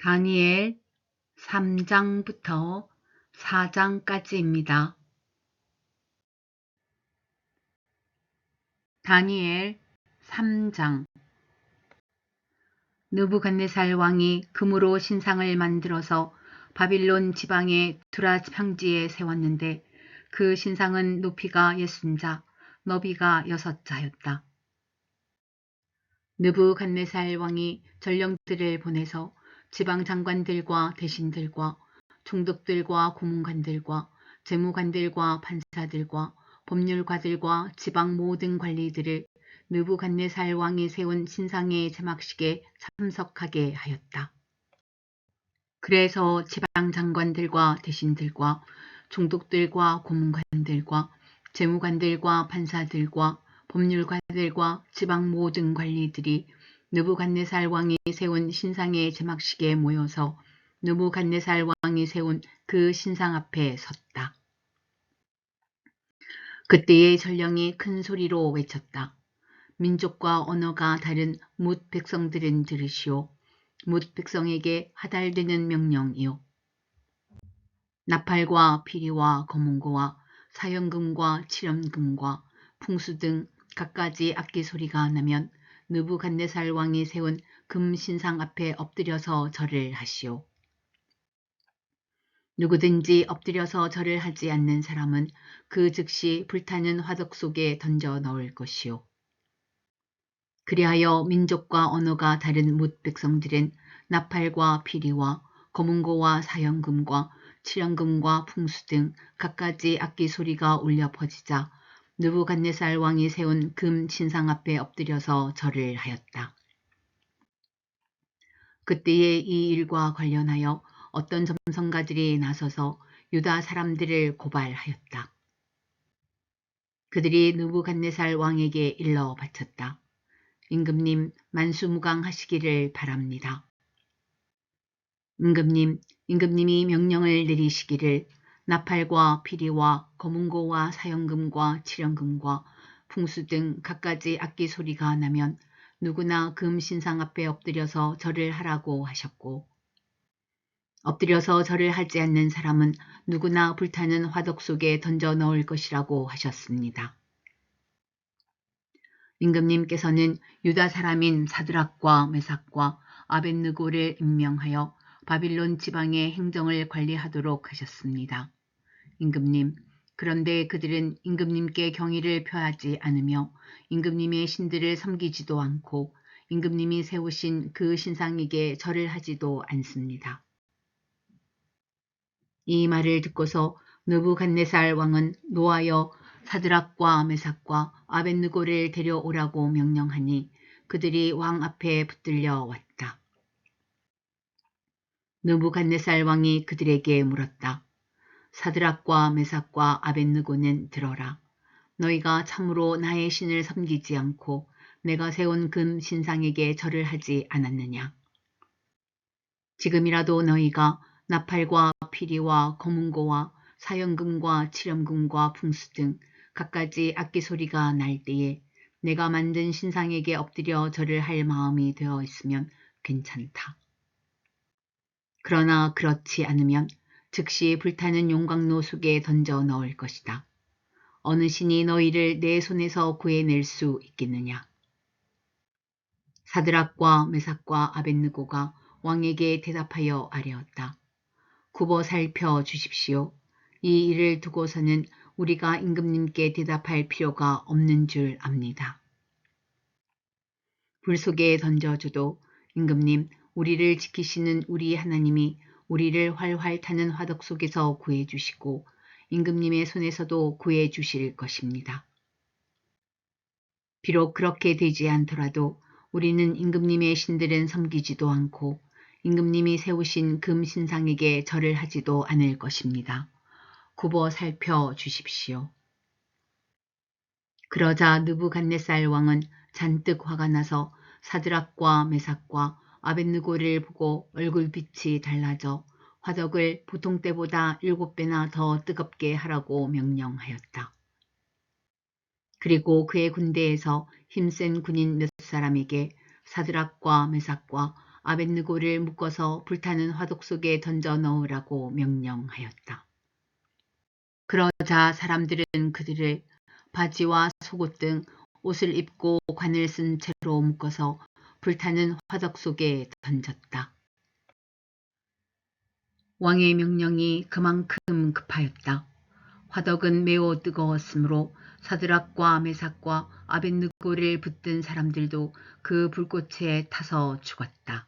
다니엘 3장부터 4장까지입니다. 다니엘 3장. 느부갓네살 왕이 금으로 신상을 만들어서 바빌론 지방의 두랏 평지에 세웠는데 그 신상은 높이가 60자, 너비가 6자였다. 느부갓네살 왕이 전령들을 보내서 지방 장관들과 대신들과 총독들과 고문관들과 재무관들과 판사들과 법률가들과 지방 모든 관리들을 느부갓네살 왕이 세운 신상의 제막식에 참석하게 하였다. 그래서 지방 장관들과 대신들과 총독들과 고문관들과 재무관들과 판사들과 법률가들과 지방 모든 관리들이 느부갓네살 왕이 세운 신상의 제막식에 모여서 느부갓네살 왕이 세운 그 신상 앞에 섰다. 그때의 전령이 큰 소리로 외쳤다. 민족과 언어가 다른 뭇 백성들은 들으시오. 뭇 백성에게 하달되는 명령이요. 나팔과 피리와 검은고와 사형금과 칠연금과 풍수 등 갖가지 악기 소리가 나면 느부갓네살 왕이 세운 금 신상 앞에 엎드려서 절을 하시오. 누구든지 엎드려서 절을 하지 않는 사람은 그 즉시 불타는 화덕 속에 던져 넣을 것이오. 그리하여 민족과 언어가 다른 뭇 백성들은 나팔과 피리와 검은고와 사형금과 칠연금과 풍수 등 갖가지 악기 소리가 울려 퍼지자 느부갓네살 왕이 세운 금 신상 앞에 엎드려서 절을 하였다. 그때에 이 일과 관련하여 어떤 점성가들이 나서서 유다 사람들을 고발하였다. 그들이 느부갓네살 왕에게 일러 바쳤다. 임금님 만수무강하시기를 바랍니다. 임금님이 명령을 내리시기를 나팔과 피리와 검은고와 사형금과 칠연금과 풍수 등 갖가지 악기 소리가 나면 누구나 금 신상 앞에 엎드려서 절을 하라고 하셨고 엎드려서 절을 하지 않는 사람은 누구나 불타는 화덕 속에 던져 넣을 것이라고 하셨습니다. 임금님께서는 유다 사람인 사드락과 메삭과 아벳느고를 임명하여 바빌론 지방의 행정을 관리하도록 하셨습니다. 임금님, 그런데 그들은 임금님께 경의를 표하지 않으며 임금님의 신들을 섬기지도 않고 임금님이 세우신 그 신상에게 절을 하지도 않습니다. 이 말을 듣고서 느부갓네살 왕은 노하여 사드락과 메삭과 아벳느고를 데려오라고 명령하니 그들이 왕 앞에 붙들려 왔다. 느부갓네살 왕이 그들에게 물었다. 사드락과 메삭과 아벳느고는 들어라. 너희가 참으로 나의 신을 섬기지 않고 내가 세운 금 신상에게 절을 하지 않았느냐. 지금이라도 너희가 나팔과 피리와 검은고와 사형금과 칠연금과 풍수 등 갖가지 악기 소리가 날 때에 내가 만든 신상에게 엎드려 절을 할 마음이 되어 있으면 괜찮다. 그러나 그렇지 않으면 즉시 불타는 용광로 속에 던져 넣을 것이다. 어느 신이 너희를 내 손에서 구해낼 수 있겠느냐. 사드락과 메삭과 아벳느고가 왕에게 대답하여 아뢰었다. 굽어 살펴 주십시오. 이 일을 두고서는 우리가 임금님께 대답할 필요가 없는 줄 압니다. 불 속에 던져줘도 임금님, 우리를 지키시는 우리 하나님이 우리를 활활 타는 화덕 속에서 구해주시고 임금님의 손에서도 구해주실 것입니다. 비록 그렇게 되지 않더라도 우리는 임금님의 신들은 섬기지도 않고 임금님이 세우신 금 신상에게 절을 하지도 않을 것입니다. 굽어 살펴 주십시오. 그러자 느부갓네살 왕은 잔뜩 화가 나서 사드락과 메삭과 아벳느고를 보고 얼굴빛이 달라져 화덕을 보통 때보다 7배나 더 뜨겁게 하라고 명령하였다. 그리고 그의 군대에서 힘센 군인 몇 사람에게 사드락과 메삭과 아벳느고를 묶어서 불타는 화덕 속에 던져 넣으라고 명령하였다. 그러자 사람들은 그들을 바지와 속옷 등 옷을 입고 관을 쓴 채로 묶어서 불타는 화덕 속에 던졌다. 왕의 명령이 그만큼 급하였다. 화덕은 매우 뜨거웠으므로 사드락과 메삭과 아벳느고를 붙든 사람들도 그 불꽃에 타서 죽었다.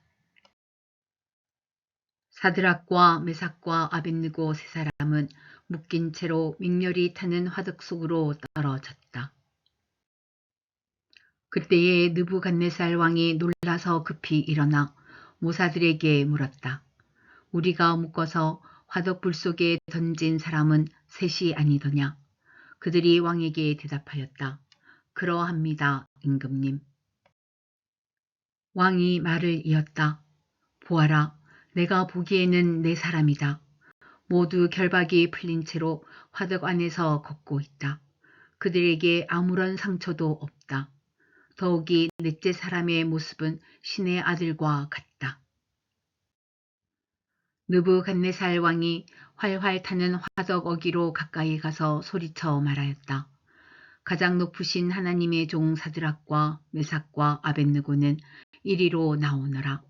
사드락과 메삭과 아벳느고 세 사람은 묶인 채로 맹렬히 타는 화덕 속으로 떨어졌다. 그때에 느부갓네살 왕이 놀라서 급히 일어나 모사들에게 물었다. 우리가 묶어서 화덕불 속에 던진 사람은 셋이 아니더냐? 그들이 왕에게 대답하였다. 그러합니다, 임금님. 왕이 말을 이었다. 보아라, 내가 보기에는 네 사람이다. 모두 결박이 풀린 채로 화덕 안에서 걷고 있다. 그들에게 아무런 상처도 없다. 더욱이 넷째 사람의 모습은 신의 아들과 같다. 느부갓네살 왕이 활활 타는 화덕 어기로 가까이 가서 소리쳐 말하였다. 가장 높으신 하나님의 종 사드락과 메삭과 아벳느고는 이리로 나오너라.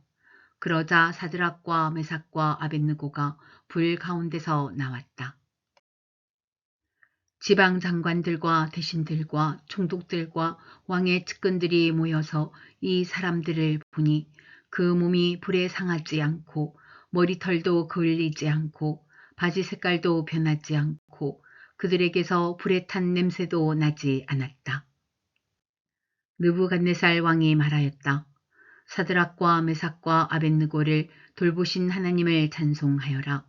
그러자 사드락과 메삭과 아벳느고가 불 가운데서 나왔다. 지방 장관들과 대신들과 총독들과 왕의 측근들이 모여서 이 사람들을 보니 그 몸이 불에 상하지 않고 머리털도 그을리지 않고 바지 색깔도 변하지 않고 그들에게서 불에 탄 냄새도 나지 않았다. 느부갓네살 왕이 말하였다. 사드락과 메삭과 아벳느고를 돌보신 하나님을 찬송하여라.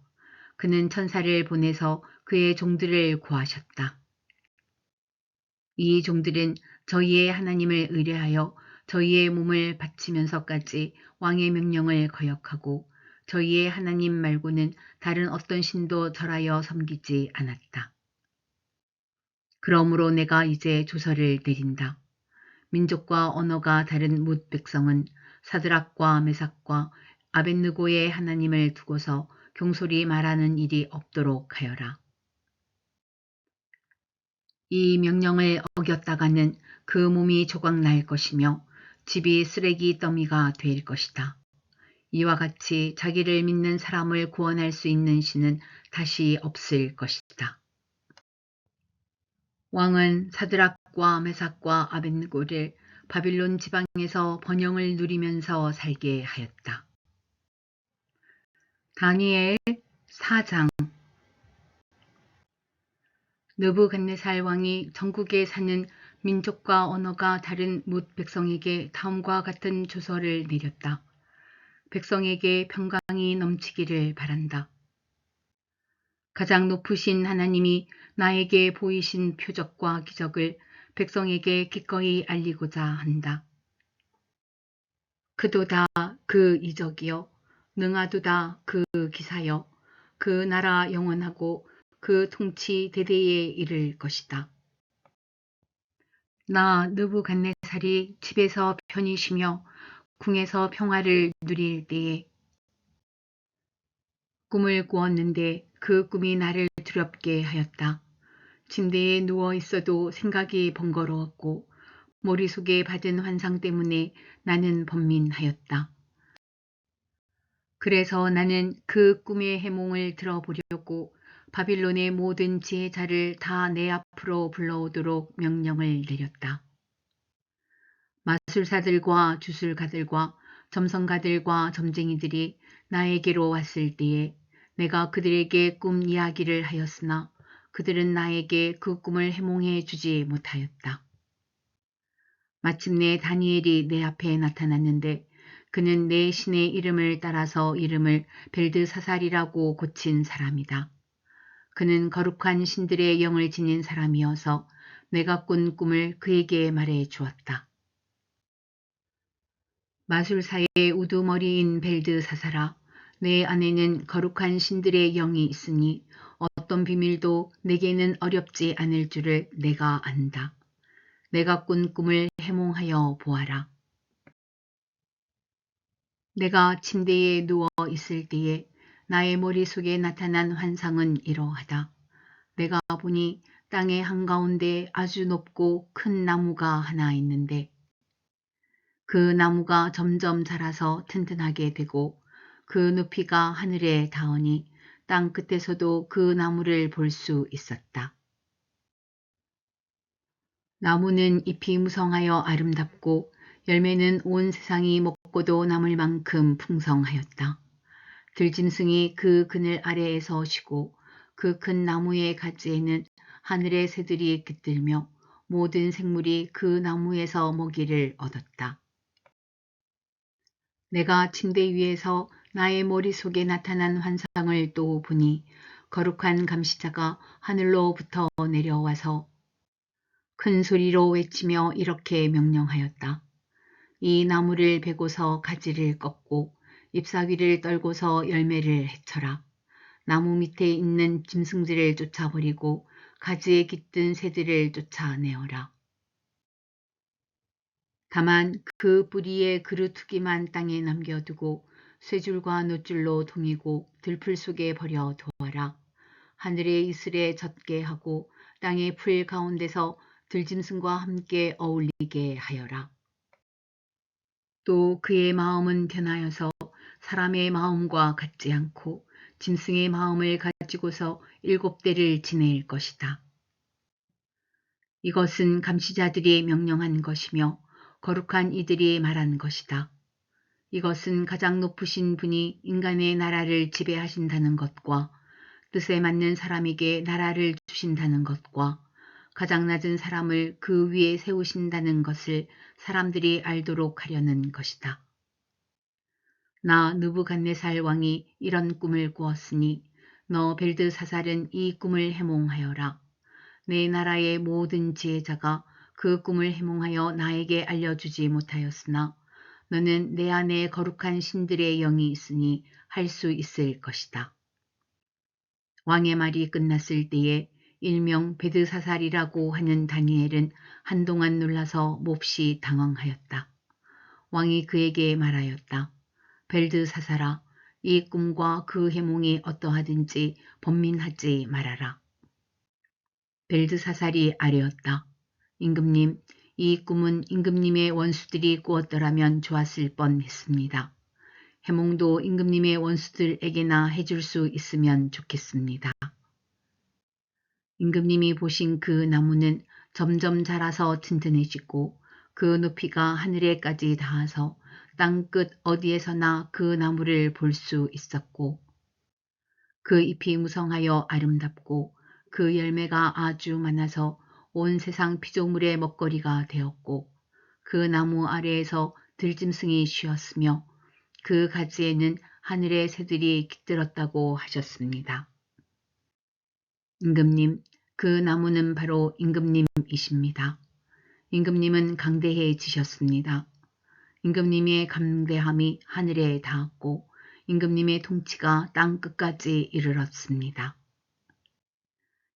그는 천사를 보내서 그의 종들을 구하셨다. 이 종들은 저희의 하나님을 의뢰하여 저희의 몸을 바치면서까지 왕의 명령을 거역하고 저희의 하나님 말고는 다른 어떤 신도 절하여 섬기지 않았다. 그러므로 내가 이제 조서를 내린다. 민족과 언어가 다른 뭇 백성은 사드락과 메삭과 아벳느고의 하나님을 두고서 경솔히 말하는 일이 없도록 하여라. 이 명령을 어겼다가는 그 몸이 조각날 것이며 집이 쓰레기 더미가 될 것이다. 이와 같이 자기를 믿는 사람을 구원할 수 있는 신은 다시 없을 것이다. 왕은 사드락과 메삭과 아벳느고를 바빌론 지방에서 번영을 누리면서 살게 하였다. 다니엘 4장. 느부갓네살 왕이 전국에 사는 민족과 언어가 다른 뭇 백성에게 다음과 같은 조서를 내렸다. 백성에게 평강이 넘치기를 바란다. 가장 높으신 하나님이 나에게 보이신 표적과 기적을 백성에게 기꺼이 알리고자 한다. 그도다 그 이적이여, 능하도다 그 기사여, 그 나라 영원하고 그 통치 대대에 이를 것이다. 나 느부갓네살이 집에서 편히 쉬며 궁에서 평화를 누릴 때에 꿈을 꾸었는데 그 꿈이 나를 두렵게 하였다. 침대에 누워 있어도 생각이 번거로웠고 머릿속에 받은 환상 때문에 나는 번민하였다. 그래서 나는 그 꿈의 해몽을 들어보려고 바빌론의 모든 지혜자를 다 내 앞으로 불러오도록 명령을 내렸다. 마술사들과 주술가들과 점성가들과 점쟁이들이 나에게로 왔을 때에 내가 그들에게 꿈 이야기를 하였으나 그들은 나에게 그 꿈을 해몽해 주지 못하였다. 마침내 다니엘이 내 앞에 나타났는데 그는 내 신의 이름을 따라서 이름을 벨드사살이라고 고친 사람이다. 그는 거룩한 신들의 영을 지닌 사람이어서 내가 꾼 꿈을 그에게 말해 주었다. 마술사의 우두머리인 벨드사살아, 내 안에는 거룩한 신들의 영이 있으니 어떤 비밀도 내게는 어렵지 않을 줄을 내가 안다. 내가 꾼 꿈을 해몽하여 보아라. 내가 침대에 누워 있을 때에 나의 머릿속에 나타난 환상은 이러하다. 내가 보니 땅의 한가운데 아주 높고 큰 나무가 하나 있는데 그 나무가 점점 자라서 튼튼하게 되고 그 높이가 하늘에 닿으니 땅 끝에서도 그 나무를 볼 수 있었다. 나무는 잎이 무성하여 아름답고 열매는 온 세상이 먹고도 남을 만큼 풍성하였다. 들짐승이 그 그늘 아래에서 쉬고 그 큰 나무의 가지에는 하늘의 새들이 깃들며 모든 생물이 그 나무에서 먹이를 얻었다. 내가 침대 위에서 나의 머릿속에 나타난 환상을 또 보니 거룩한 감시자가 하늘로부터 내려와서 큰 소리로 외치며 이렇게 명령하였다. 이 나무를 베고서 가지를 꺾고 잎사귀를 떨고서 열매를 해쳐라. 나무 밑에 있는 짐승들을 쫓아버리고 가지에 깃든 새들을 쫓아내어라. 다만 그 뿌리의 그루트기만 땅에 남겨두고 쇠줄과 놋줄로 동이고 들풀 속에 버려 두어라. 하늘의 이슬에 젖게 하고 땅의 풀 가운데서 들짐승과 함께 어울리게 하여라. 또 그의 마음은 변하여서 사람의 마음과 같지 않고 짐승의 마음을 가지고서 7대를 지낼 것이다. 이것은 감시자들이 명령한 것이며 거룩한 이들이 말한 것이다. 이것은 가장 높으신 분이 인간의 나라를 지배하신다는 것과 뜻에 맞는 사람에게 나라를 주신다는 것과 가장 낮은 사람을 그 위에 세우신다는 것을 사람들이 알도록 하려는 것이다. 나 느부갓네살 왕이 이런 꿈을 꾸었으니 너 벨드사살은 이 꿈을 해몽하여라. 내 나라의 모든 지혜자가 그 꿈을 해몽하여 나에게 알려주지 못하였으나 너는 내 안에 거룩한 신들의 영이 있으니 할 수 있을 것이다. 왕의 말이 끝났을 때에 일명 베드사살이라고 하는 다니엘은 한동안 놀라서 몹시 당황하였다. 왕이 그에게 말하였다. 벨드사살아, 이 꿈과 그 해몽이 어떠하든지 번민하지 말아라. 벨드사살이 아뢰었다. 임금님, 이 꿈은 임금님의 원수들이 꾸었더라면 좋았을 뻔했습니다. 해몽도 임금님의 원수들에게나 해줄 수 있으면 좋겠습니다. 임금님이 보신 그 나무는 점점 자라서 튼튼해지고 그 높이가 하늘에까지 닿아서 땅끝 어디에서나 그 나무를 볼 수 있었고 그 잎이 무성하여 아름답고 그 열매가 아주 많아서 온 세상 피조물의 먹거리가 되었고 그 나무 아래에서 들짐승이 쉬었으며 그 가지에는 하늘의 새들이 깃들었다고 하셨습니다. 임금님, 그 나무는 바로 임금님이십니다. 임금님은 강대해지셨습니다. 임금님의 강대함이 하늘에 닿았고 임금님의 통치가 땅 끝까지 이르렀습니다.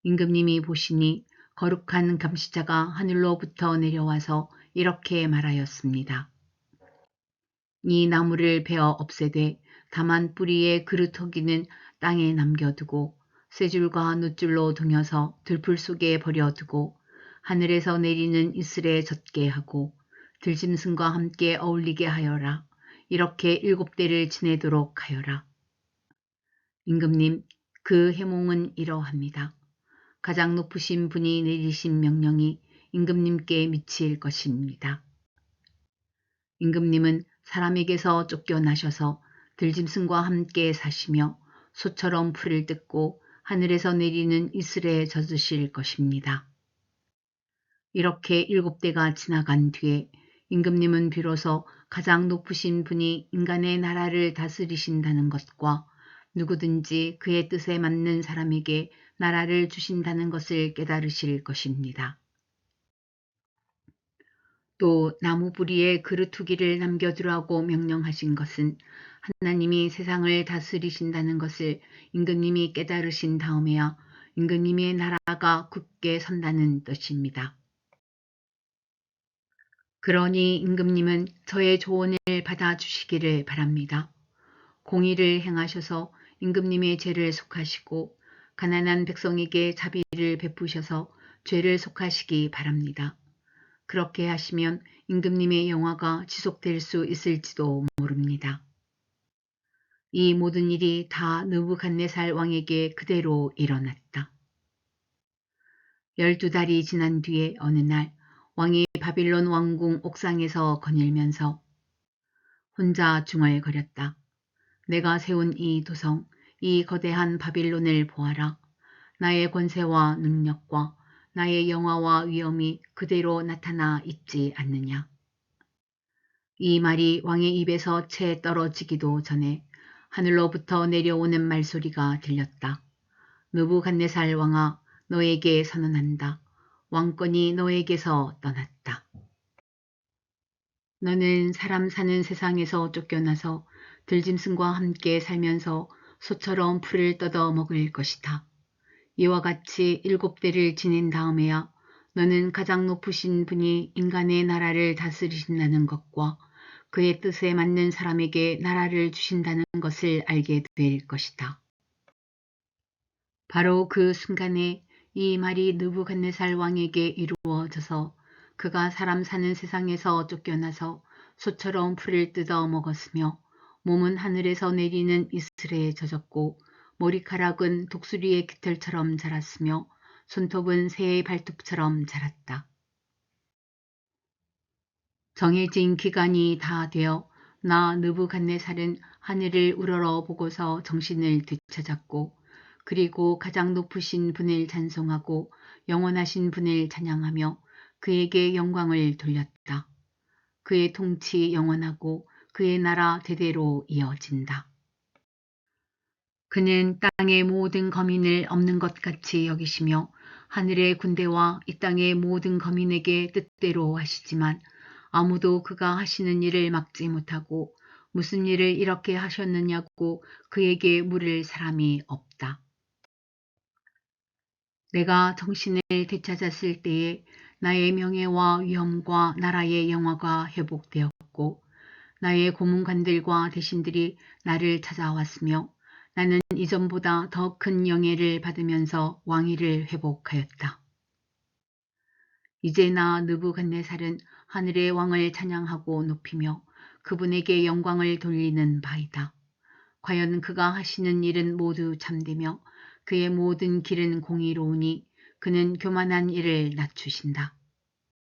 임금님이 보시니 거룩한 감시자가 하늘로부터 내려와서 이렇게 말하였습니다. 이 나무를 베어 없애되 다만 뿌리에 그루터기는 땅에 남겨두고 쇠줄과 놋줄로 동여서 들풀 속에 버려두고 하늘에서 내리는 이슬에 젖게 하고 들짐승과 함께 어울리게 하여라. 이렇게 7대를 지내도록 하여라. 임금님, 그 해몽은 이러합니다. 가장 높으신 분이 내리신 명령이 임금님께 미칠 것입니다. 임금님은 사람에게서 쫓겨나셔서 들짐승과 함께 사시며 소처럼 풀을 뜯고 하늘에서 내리는 이슬에 젖으실 것입니다. 이렇게 7대가 지나간 뒤에 임금님은 비로소 가장 높으신 분이 인간의 나라를 다스리신다는 것과 누구든지 그의 뜻에 맞는 사람에게 나라를 주신다는 것을 깨달으실 것입니다. 또 나무 뿌리에 그루터기를 남겨두라고 명령하신 것은 하나님이 세상을 다스리신다는 것을 임금님이 깨달으신 다음에야 임금님의 나라가 굳게 선다는 뜻입니다. 그러니 임금님은 저의 조언을 받아주시기를 바랍니다. 공의를 행하셔서 임금님의 죄를 속하시고 가난한 백성에게 자비를 베푸셔서 죄를 속하시기 바랍니다. 그렇게 하시면 임금님의 영화가 지속될 수 있을지도 모릅니다. 이 모든 일이 다 느부갓네살 왕에게 그대로 일어났다. 12달이 지난 뒤에 어느 날 왕이 바빌론 왕궁 옥상에서 거닐면서 혼자 중얼거렸다. 내가 세운 이 도성, 이 거대한 바빌론을 보아라. 나의 권세와 능력과 나의 영화와 위엄이 그대로 나타나 있지 않느냐. 이 말이 왕의 입에서 채 떨어지기도 전에 하늘로부터 내려오는 말소리가 들렸다. 느부갓네살 왕아, 너에게 선언한다. 왕권이 너에게서 떠났다. 너는 사람 사는 세상에서 쫓겨나서 들짐승과 함께 살면서 소처럼 풀을 뜯어 먹을 것이다. 이와 같이 7대를 지낸 다음에야 너는 가장 높으신 분이 인간의 나라를 다스리신다는 것과 그의 뜻에 맞는 사람에게 나라를 주신다는 것을 알게 될 것이다. 바로 그 순간에 이 말이 느부갓네살 왕에게 이루어져서 그가 사람 사는 세상에서 쫓겨나서 소처럼 풀을 뜯어 먹었으며 몸은 하늘에서 내리는 이슬에 젖었고 머리카락은 독수리의 깃털처럼 자랐으며 손톱은 새의 발톱처럼 자랐다. 정해진 기간이 다 되어 나 느부갓네살은 하늘을 우러러 보고서 정신을 되찾았고 그리고 가장 높으신 분을 찬송하고 영원하신 분을 찬양하며 그에게 영광을 돌렸다. 그의 통치 영원하고 그의 나라 대대로 이어진다. 그는 땅의 모든 거민을 없는 것 같이 여기시며 하늘의 군대와 이 땅의 모든 거민에게 뜻대로 하시지만 아무도 그가 하시는 일을 막지 못하고 무슨 일을 이렇게 하셨느냐고 그에게 물을 사람이 없다. 내가 정신을 되찾았을 때에 나의 명예와 위엄과 나라의 영화가 회복되었고 나의 고문관들과 대신들이 나를 찾아왔으며 나는 이전보다 더 큰 영예를 받으면서 왕위를 회복하였다. 이제 나 느부갓네살은 하늘의 왕을 찬양하고 높이며 그분에게 영광을 돌리는 바이다. 과연 그가 하시는 일은 모두 참되며 그의 모든 길은 공의로우니 그는 교만한 일을 낮추신다.